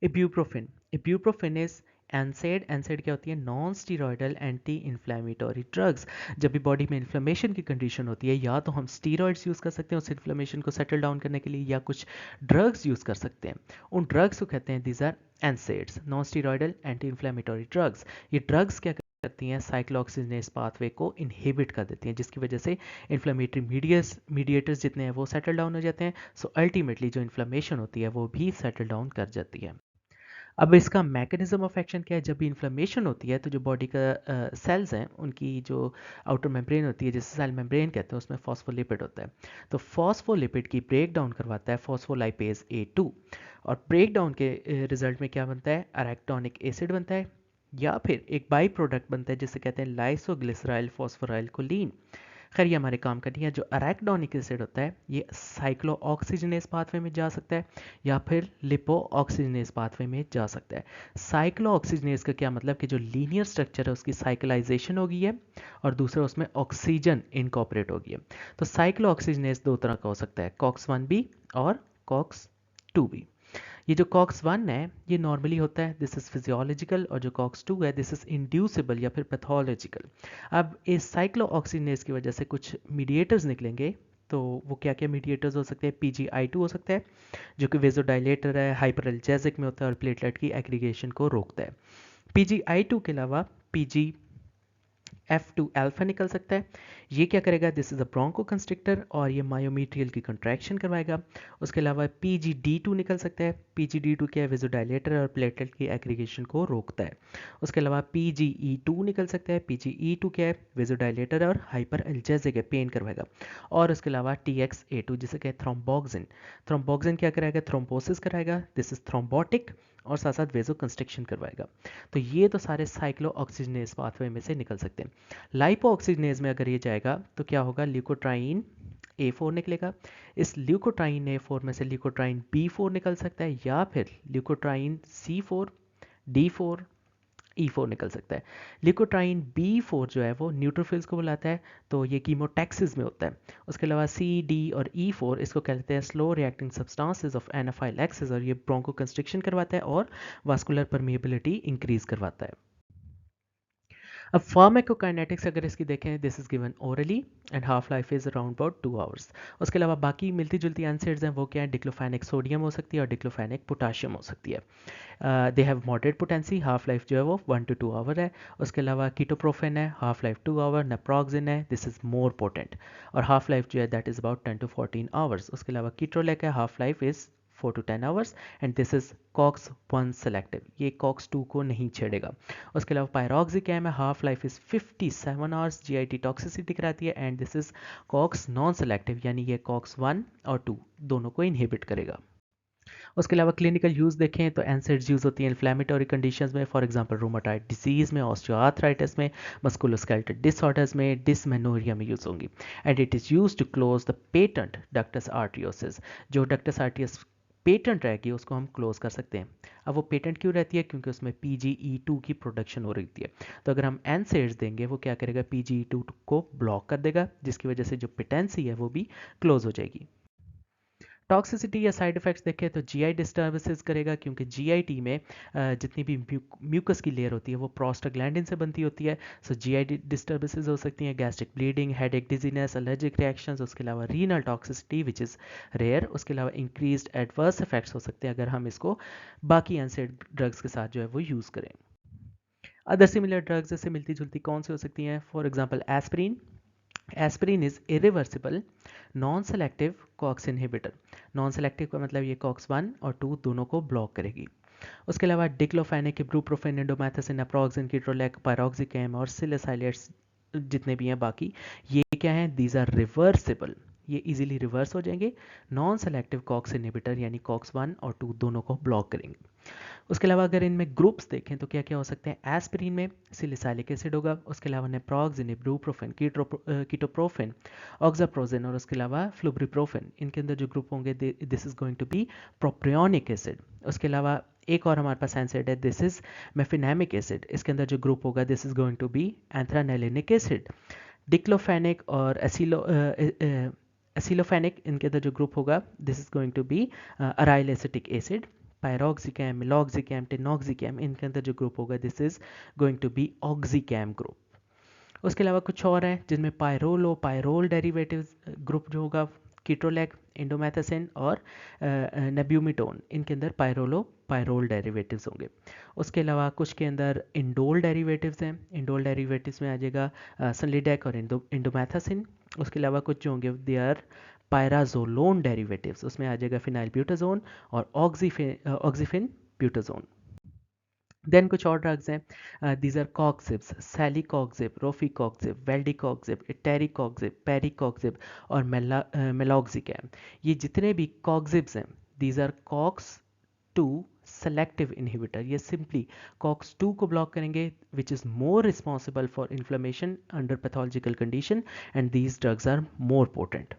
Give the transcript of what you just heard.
इब्यूप्रोफेन, इब्यूप्रोफेन is एनसेड, एनसेड क्या होती है, non steroidal anti inflammatory drugs. जब भी बॉडी में इन्फ्लेमेशन की कंडीशन होती है, या तो हम स्टीरॉयड्स यूज़ कर सकते हैं उस इन्फ्लेमेशन को सेटल डाउन करने के लिए, या कुछ ड्रग्स यूज़ कर सकते हैं। उन ड्रग्स को कहते हैं these are NSAIDs, non steroidal anti inflammatory drugs. ये ड्रग्स क्या करती हैं, साइक्लोऑक्सीजनेस पाथवे को इनहिबिट कर देती हैं, जिसकी वजह से इन्फ्लेमेटरी मीडिएटर्स जितने हैं वो सेटल डाउन हो जाते हैं। सो अल्टीमेटली जो इन्फ्लेमेशन होती है वो भी सेटल डाउन कर जाती है। अब इसका मैकेनिज्म ऑफ एक्शन क्या है, जब भी इन्फ्लेमेशन होती है तो जो बॉडी का सेल्स हैं उनकी जो आउटर मेम्ब्रेन होती है, जिसे सेल मेम्ब्रेन कहते हैं, उसमें फॉस्फोलिपिड होता है। तो फॉस्फोलिपिड की ब्रेक डाउन करवाता है फॉस्फोलाइपेज A2, और ब्रेक डाउन के रिजल्ट में क्या बनता है, अरेक्टोनिक एसिड बनता है, या फिर एक बाई प्रोडक्ट बनता है जिसे कहते हैं लाइसोग्लिसराइल फॉस्फोराइल कोलीन। खैर ये हमारे काम का नहीं है। जो अरेक्डोनिक एसिड होता है ये साइक्लो ऑक्सीजनेस पाथवे में जा सकता है, या फिर लिपो ऑक्सीजनेस पाथवे में जा सकता है। साइक्लो ऑक्सीजनेस का क्या मतलब कि जो लीनियर स्ट्रक्चर है उसकी साइक्लाइजेशन हो गई है, और दूसरा उसमें ऑक्सीजन इनकॉपरेट हो गई है। तो साइक्लो ऑक्सीजनेस दो तरह का हो सकता है, कॉक्स 1b और कॉक्स 2b। ये जो कॉक्स 1 है ये नॉर्मली होता है, दिस इज़ फिजियोलॉजिकल, और जो कॉक्स 2 है दिस इज़ इंड्यूसिबल या फिर पैथोलॉजिकल। अब इस साइक्लो ऑक्सीजनेस की वजह से कुछ मीडिएटर्स निकलेंगे। तो वो क्या क्या मीडिएटर्स हो सकते हैं, PGI2 हो सकता है जो कि वेजोडाइलेटर है, हाइपरएल्जेसिक में होता है और प्लेटलेट की एग्रीगेशन को रोकता है। PGI2 के अलावा PG F2 अल्फा निकल सकता है। ये क्या करेगा, this is a bronchoconstrictor, और ये मायोमीट्रियल की कंट्रैक्शन करवाएगा। उसके अलावा PGD2 निकल सकता है। PGD2 क्या है, वेजोडाइलेटर और प्लेटलेट की एग्रीगेशन को रोकता है। उसके अलावा PGE2 निकल सकता है। PGE2 क्या है, वेजोडाइलेटर और हाइपर एल्जेसिक है, पेन करवाएगा। और उसके अलावा TXA2 जिसे कहते हैं थ्रोम्बोक्सिन, थ्रोम्बोक्सिन क्या कराएगा, थ्रोम्बोसिस कराएगा, दिस इज थ्रोम्बोटिक, और साथ साथ वेजो कंस्ट्रिक्शन करवाएगा। तो ये तो सारे साइक्लो ऑक्सीजनेस पाथवे में से निकल सकते हैं। लाइपो ऑक्सीजनेज में अगर ये जाएगा तो क्या होगा, ल्यूकोट्राइन A4 निकलेगा। इस ल्यूकोट्राइन A4 में से ल्यूकोट्राइन B4 निकल सकता है, या फिर ल्यूकोट्राइन C4, D4, E4 निकल सकता है। ल्यूकोट्राइन B4 जो है वो न्यूट्रोफिल्स को बुलाता है, तो ये कीमोटैक्सिस में होता है। उसके अलावा C, D और E4 इसको कहते हैं slow reacting substances of anaphylaxis, और ये ब्रोंको कंस्ट्रिक्शन करवाता है और वास्कुलर परमिएबिलिटी इंक्रीज करवाता है। अब फार्माकोकाइनेटिक्स अगर इसकी देखें, this is given orally and half life is around about 2 hours. उसके अलावा बाकी मिलती जुलती एसिड्स हैं वो क्या है, डिक्लोफेनिक सोडियम हो सकती है और डिक्लोफेनिक पोटाशियम हो सकती है। They have moderate potency, half life जो है वो 1 to 2 आवर है। उसके अलावा कीटोप्रोफेन है, हाफ लाइफ 2 आवर। नेप्रोक्सिन है, दिस इज मोर पोटेंट, और हाफ लाइफ जो है that is about 10 to 14 hours. उसके अलावा कीट्रोलेक है, half life is 4 to 10 hours, and this is cox 1 selective, ये कॉक्स 2 को नहीं छेड़ेगा। उसके अलावा पायरोक्सिकैम है, half life is 57 hours, GIT toxicity कराती है, and this is cox non selective, यानी ये कॉक्स 1 और 2 दोनों को इनहिबिट करेगा। उसके अलावा क्लिनिकल यूज़ देखें तो एनसेड्स यूज़ होती हैं इन्फ्लेमेटरी कंडीशंस में, फॉर एग्जांपल रोमाटाइड डिजीज़ में, ऑस्टियोआर्थराइटिस में, मस्कुलोस्केलेटल डिसऑर्डर्स में, डिसमेनोरिया में यूज़ होंगी। And it is use to close the patent ductus arteriosus, जो डक्टस आर्टियस पेटेंट रहेगी उसको हम क्लोज कर सकते हैं। अब वो पेटेंट क्यों रहती है, क्योंकि उसमें PGE2 की प्रोडक्शन हो रही है। तो अगर हम एनसेड्स देंगे वो क्या करेगा, PGE2 को ब्लॉक कर देगा, जिसकी वजह से जो पेटेंसी है वो भी क्लोज हो जाएगी। टॉक्सिसिटी या साइड इफेक्ट्स देखें तो GI डिस्टर्बेंसेस करेगा, क्योंकि GIT में जितनी भी म्यूकस की लेयर होती है वो प्रोस्टाग्लैंडिन से बनती होती है। सो GI डिस्टर्बेंसेस हो सकती हैं, gastric bleeding, headache, dizziness, allergic reactions. उसके अलावा renal toxicity which is rare. उसके अलावा इंक्रीज्ड एडवर्स इफेक्ट्स हो सकते हैं अगर हम इसको बाकी एनसेड ड्रग्स के साथ जो है वो यूज़ करें। अदर सिमिलर ड्रग्स जैसे मिलती जुलती कौन सी हो सकती हैं, for example aspirin. Aspirin is irreversible non selective cox inhibitor. Non selective का मतलब ये कॉक्स 1 और 2 दोनों को ब्लॉक करेगी। उसके अलावा डिक्लोफेनिक, इब्रूप्रोफेन, इंडोमेथासिन, नाप्रोक्सिन, कीटोलेक, पायरोक्सिकैम और सिलिसाइलेट्स जितने भी हैं बाकी, ये क्या हैं, दीज आर रिवर्सिबल, ये इजीली रिवर्स हो जाएंगे। नॉन सेलेक्टिव कॉक्स इनहिबिटर यानी कॉक्स 1 और 2 दोनों को ब्लॉक करेंगे। उसके अलावा अगर इनमें ग्रुप्स देखें तो क्या क्या हो सकते हैं, एस्पिरिन में सिलिसाइलिक एसिड होगा। उसके अलावा नेप्रोक्सिन, इब्रूप्रोफेन, कीटोप्रोफेन, ऑक्साप्रोजिन, और उसके अलावा फ्लुब्रिप्रोफेन, इनके अंदर जो ग्रुप होंगे this is going to be propionic acid. उसके अलावा एक और हमारे पास एसिड है, दिस इज मेफिनेमिक एसिड, इसके अंदर जो ग्रुप होगा this is going to be anthranilic acid. Diclofenac और एसिलोफेनिक, इनके अंदर जो ग्रुप होगा this is going to be aryl acetic acid. Piroxicam, meloxicam, tenoxicam, इनके अंदर जो ग्रुप होगा this is going to be oxicam group. उसके अलावा कुछ और हैं जिनमें पायरोलो पायरोल डेरिवेटिव्स ग्रुप जो होगा, कीटोलैक, इंडोमेथासिन और नेब्यूमिटोन, इनके अंदर पायरोलो पायरोल डेरिवेटिव्स होंगे। उसके अलावा कुछ के अंदर इंडोल डेरिवेटिव्स हैं, इंडोल डेरिवेटिव्स में आ जाएगा सनलिडेक और इंडोमेथासिन। उसके अलावा कुछ जो होंगे दे आर पायराजोलोन डेरिवेटिव्स, उसमें आ जाएगा फिनाइल ब्यूटाजोन और ऑक्सीफिन ब्यूटाजोन। देन कुछ और ड्रग्स हैं, दीज आर कॉक्सिब्स, सैलिकॉक्सिब, रोफिकॉक्सिब, वेल्डिकॉक्सिब, टेरिकॉक्सिब, पेरिकॉक्सिब और मेलॉक्सिकैम। ये जितने भी कॉक्सिब्स हैं these are cox 2 selective inhibitor. ये सिंपली कॉक्स 2 को ब्लॉक करेंगे which is more responsible for inflammation under pathological condition and these drugs are more potent.